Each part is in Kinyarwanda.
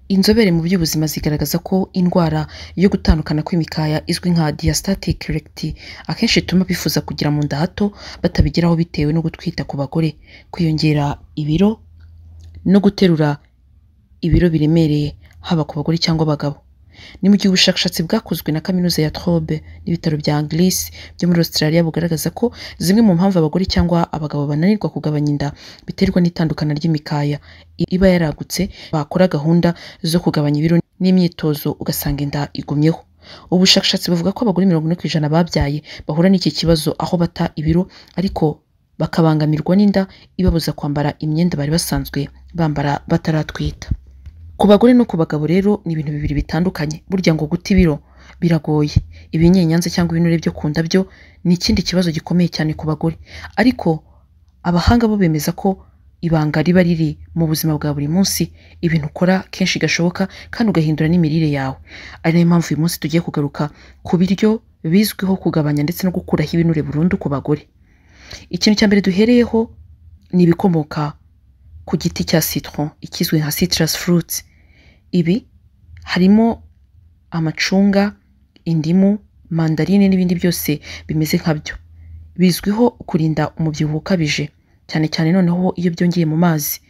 Inzobere mu by'ubuzima zigaragaza ko indwara yo gutandukana kw'imikaya izwi nka diastatic recti akenshi ituma bifuza kugira mu nda hato batabigeraho bitewe no gutwita ku bagore, kwiyongera ibiro no guterura ibiro biremereye haba ku bagore cyangwa abagabo. Ni mu gihe ubushakashatsi bwakozwe na kaminuza ya Trobe n'ibitaro bya Anglis byo muri Australia bugaragaza ko zimwe mu mpamvu abagore cyangwa abagabo bananirwa kugabanya inda biterwa n'itandukana ry'imikaya iba yaragutse, bakora gahunda zo kugabanya ibiro n'imyitozo ugasanga inda igumyeho. Ubushakashatsi buvuga ko abagore 40% babyaye bahura n'iki kibazo aho bata ibiro ariko bakabangamirwa n'inda ibabuza kwambara imyenda bari basanzwe bambara bataratwita. Ku bagore no ku bagabo rero ni ibintu bibiri bitandukanye. Burya ngo guta ibiro biragoye. Ibinyenyanza cyangwa ibinure byo ku nda byo ni ikindi kibazo gikomeye cyane ku bagore. Ariko abahanga bo bemeza ko ibanga riba riri mu buzima bwa buri munsi, ibintu ukora kenshi gashoboka kandi ugahindura n'imirire yawe. Ari nayo mpamvu uyu munsi tugiye kugaruka ku biryo bizwiho kugabanya ndetse no gukuraho ibinure burundu ku bagore. Ikintu cya mbere duhereyeho ni ibikomoka ku giti cya citron, ikizwi nka citrus fruits. Ibi harimo amacunga, indimu, mandarine n'ibindi byose bimeze nkabyo. Bizwiho kurinda umubyibuho ukabije, cyane cyane noneho iyo byongeye mu mazi.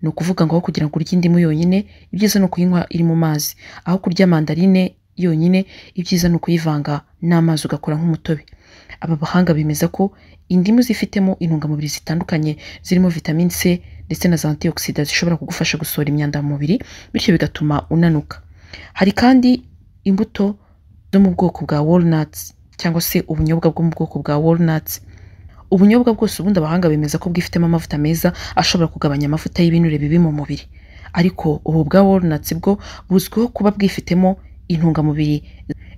Ni ukuvuga ngo aho kugira ngo urye indimu yonyine, ibyiza ni ukuyinywa iri mu mazi. Aho kurya mandarine yonyine, ibyiza ni ukuyivanga n'amazi ugakora nk'umutobe. Aba bahanga bemeza ko indimu zifitemo intungamubiri zitandukanye zirimo vitamine C ndetse na za antioxidants zishobora kugufasha gusohora imyanda mu mubiri, bityo bigatuma unanuka. Hari kandi imbuto zo mu bwoko bwa walnuts cyangwa se ubunyobwa bwo mu bwoko bwa walnuts. Ubunyobwa bwose ubundi abahanga bemeza ko bwifitemo amavuta meza ashobora kugabanya amavuta y'ibinure bibi mu mubiri. Ariko ubu bwa walnuts bwo buzwiho kuba bwifitemo intungamubiri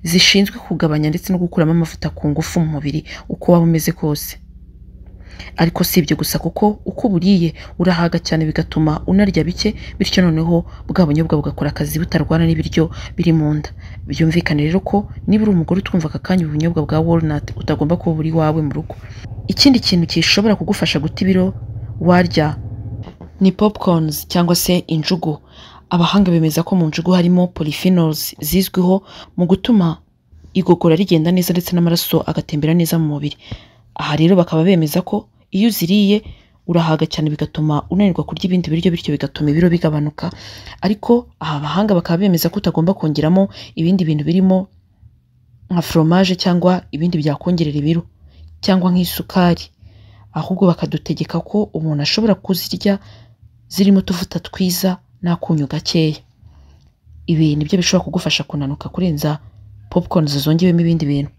zishinzwe kugabanya ndetse no gukuramo amavuta ku ngufu mu mubiri uko waba umeze kose. Ariko si ibyo gusa kuko uko buriye urahaga cyane bigatuma unarya bike, bityo noneho bwa bunyobwa bugakora akazi butarwana n'ibiryo biri mu nda. Byumvikane rero ko niba uri umugore utwumva aka kanya ubunyobwa bwa walnut utagomba kuba buri wawe mu rugo. Ikindi kintu gishobora kugufasha guta ibiro warya ni popcorns cyangwa se injugu. Abahanga bemeza ko mu njugu harimo polyphenols zizwiho mu gutuma igogora rigenda neza ndetse n'amaraso agatembera neza mu mubiri. Aha rero bakaba bemeza ko iyo uziriye urahaga cyane bigatuma unanirwa kurya ibindi biryo, bityo bigatuma ibiro bigabanuka. Ariko aha abahanga bakaba bemeza ko utagomba kongeramo ibindi bintu birimo nka fromage cyangwa ibindi byakongerera ibiro cyangwa nk'isukari, ahubwo bakadutegeka ko umuntu ashobora kuzirya zirimo utuvuta twiza n'akunyu gakeya. Ibi nibyo bishobora kugufasha kunanuka kurenza popcorns zongewemo ibindi bintu.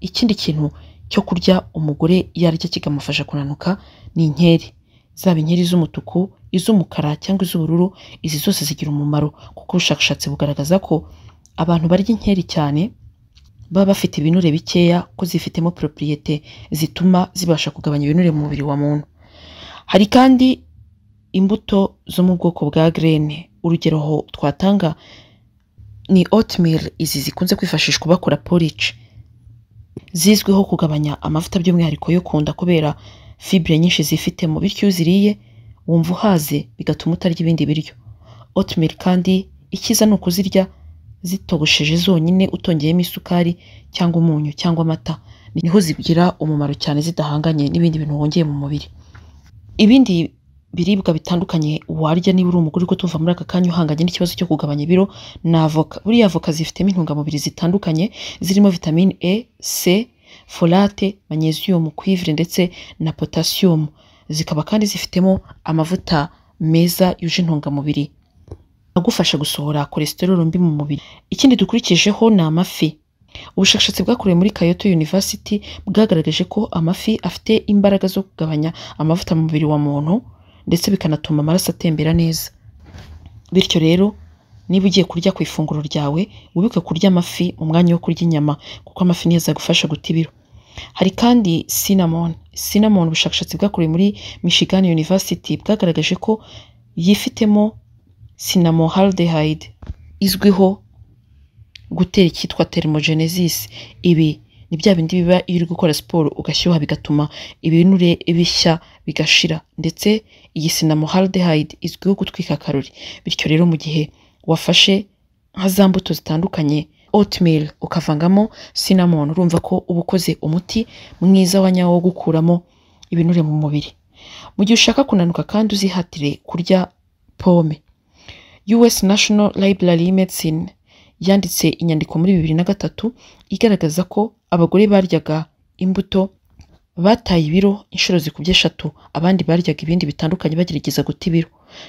Ikindi kintu cyo kurya umugore yarya kikamufasha kunanuka ni inkeri. Zaba inkeri z'umutuku, iz'umukara cyangwa iz'ubururu, izi zose zigira umumaro kuko ubushakashatsi bugaragaza ko abantu barya inkeri cyane baba bafite ibinure bikeya ko zifitemo propriete zituma zibasha kugabanya ibinure mu mubiri wa muntu. Hari kandi imbuto zo mu bwoko bwa grain. Urugero ho twatanga ni oatmeal, izi zikunze kwifashishwa bakora porridge. Zizwiho kugabanya amavuta by'umwihariko yo kunda kubera fibre nyinshi zifitemo, bityo uziriye wumva uhaze bigatuma utarya ibindi biryo. Oatmeal kandi ikiza ni ukuzirya zitogosheje zonyine utongeyemo isukari cyangwa umunyu cyangwa amata, niho zigira umumaro cyane zidahanganye n'ibindi bintu wongeye mu mubiri. Ibindi biribwa bitandukanye warya niba uri umugore uko tuva muri aka kanya uhanganye n'ikibazo cyo kugabanya ibiro na avoka. Buriya avoka zifitemo intungamubiri zitandukanye zirimo vitamine E, C, folate, magnesium, cuivre ndetse na potassium. Zikaba kandi zifitemo amavuta meza yuje intungamubiri agufasha gusohora cholesterol mbi mu mubiri. Ikindi dukurikijeho ni amafi. Ubushakashatsi bwakorewe muri Kyoto University bwagaragaje ko amafi afite imbaraga zo kugabanya amavuta mu mubiri wa muntu ndetse bikanatuma amaraso atembera neza. Bityo rero niba ugiye kurya ku ifunguro ryawe wibuke kurya amafi mu mwanya wo kurya inyama kuko amafi niyo azagufasha guta ibiro. Hari kandi cinnamon. Cinnamon ubushakashatsi bwakorewe muri Michigan University bwagaragaje ko yifitemo cinnamohaldehyde izwiho gutera icyitwa thermogenesis. Ibi ni bya bindi biba iyo uri gukora siporo ugashyuha bigatuma ibinure bishya bigashira, ndetse iyi cinnamohaldehyde izwiho gutwika karori. Bityo rero mu gihe wafashe nka za mbuto zitandukanye, oatmeal ukavangamo cinnamon, urumva ko uba ukoze umuti mwiza wa nyawo wo gukuramo ibinure mu mubiri. Mu gihe ushaka kunanuka kandi uzihatire kurya pome. US National Library Medicine yanditse inyandiko muri 2003 igaragaza ko abagore baryaga imbuto bataye ibiro inshuro zikubye 3, abandi baryaga ibindi bitandukanye bagerageza guta ibiro.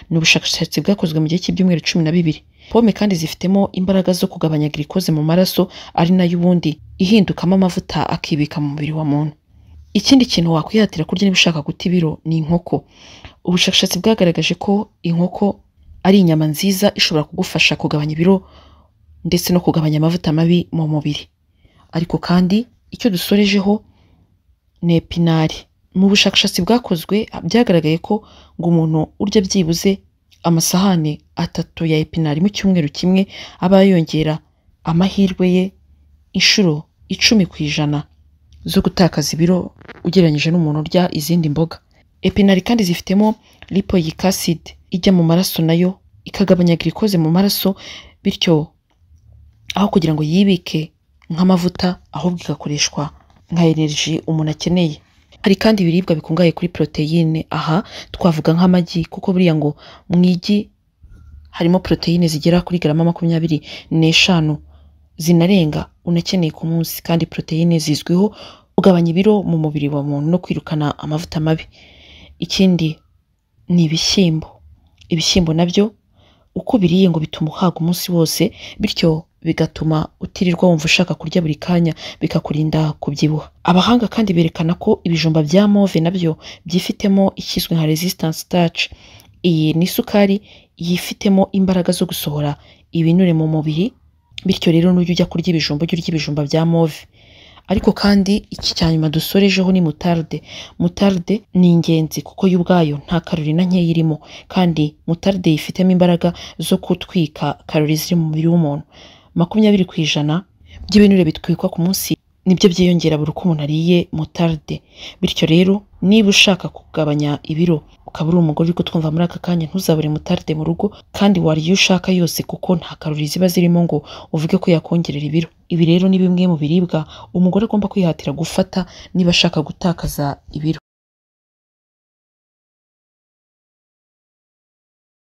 Ni ubushakashatsi bwakozwe mu gihe cy'ibyumweru 12. Pome kandi zifitemo imbaraga zo kugabanya glucose mu maraso, ari nayo ubundi ihindukamo amavuta akibika mu mubiri wa muntu. Ikindi kintu wakwihatira kurya niba ushaka guta ibiro ni inkoko. Ubushakashatsi bwagaragaje ko inkoko ari inyama nziza ishobora kugufasha kugabanya ibiro ndetse no kugabanya amavuta mabi mu mubiri. Ariko kandi icyo dusorejeho ni epinari. Mu bushakashatsi bwakozwe byagaragaye ko ngo umuntu urya byibuze amasahani 3 ya epinari mu cyumweru kimwe aba yongera amahirwe ye inshuro 10% zo gutakaza ibiro ugereranyije n'umuntu urya izindi mboga. Epinari kandi zifitemo lipoic acid ijya mu maraso nayo ikagabanya glucose mu maraso, bityo aho kugira ngo yibike nk'amavuta ahubwo igakoreshwa nka energy umuntu akeneye. Hari kandi ibiribwa bikungahaye kuri proteine, aha twavuga nk'amagi, kuko buriya ngo mu igi harimo proteine zigera kuri grama 25 zinarenga unakeneye ku munsi, kandi proteine zizwiho ugabanya ibiro mu mubiri wa muntu no kwirukana amavuta mabi. Ikindi ni ibishyimbo nabyo uko biriye ngo bituma uhaga umunsi wose, bityo bigatuma utirirwa wumva ushaka kurya buri kanya, bikakurinda kubyibuha. Abahanga kandi berekana ko ibijumba bya mauve nabyo byifitemo ikizwe nka resistance starch. Iyi ni isukari yifitemo imbaraga zo gusohora ibinure mu mubiri, bityo rero n'ujya ujya kurya ibijumba ujya urya ibijumba bya mauve. Ariko kandi iki cyanyuma dusorejeho ni mutarde. Mutarde ni ingenzi kuko yo ubwayo nta kalori na nke irimo, kandi mutarde yifitemo imbaraga zo kutwika kalori ziri mu mubiri w'umuntu. 20% by'ibinure bitwikwa ku munsi nibyo byiyongera buri uko umuntu ariye mutarde. Bityo rero niba ushaka kugabanya ibiro ukaba uri umugore uri kutwumva muri aka kanya, ntuzabure mutarde mu rugo, kandi wariye ushaka yose kuko nta kalori ziba zirimo ngo uvuge ko yakongerera ibiro. Ibi rero ni bimwe mu biribwa umugore agomba kwihatira gufata niba ashaka gutakaza ibiro.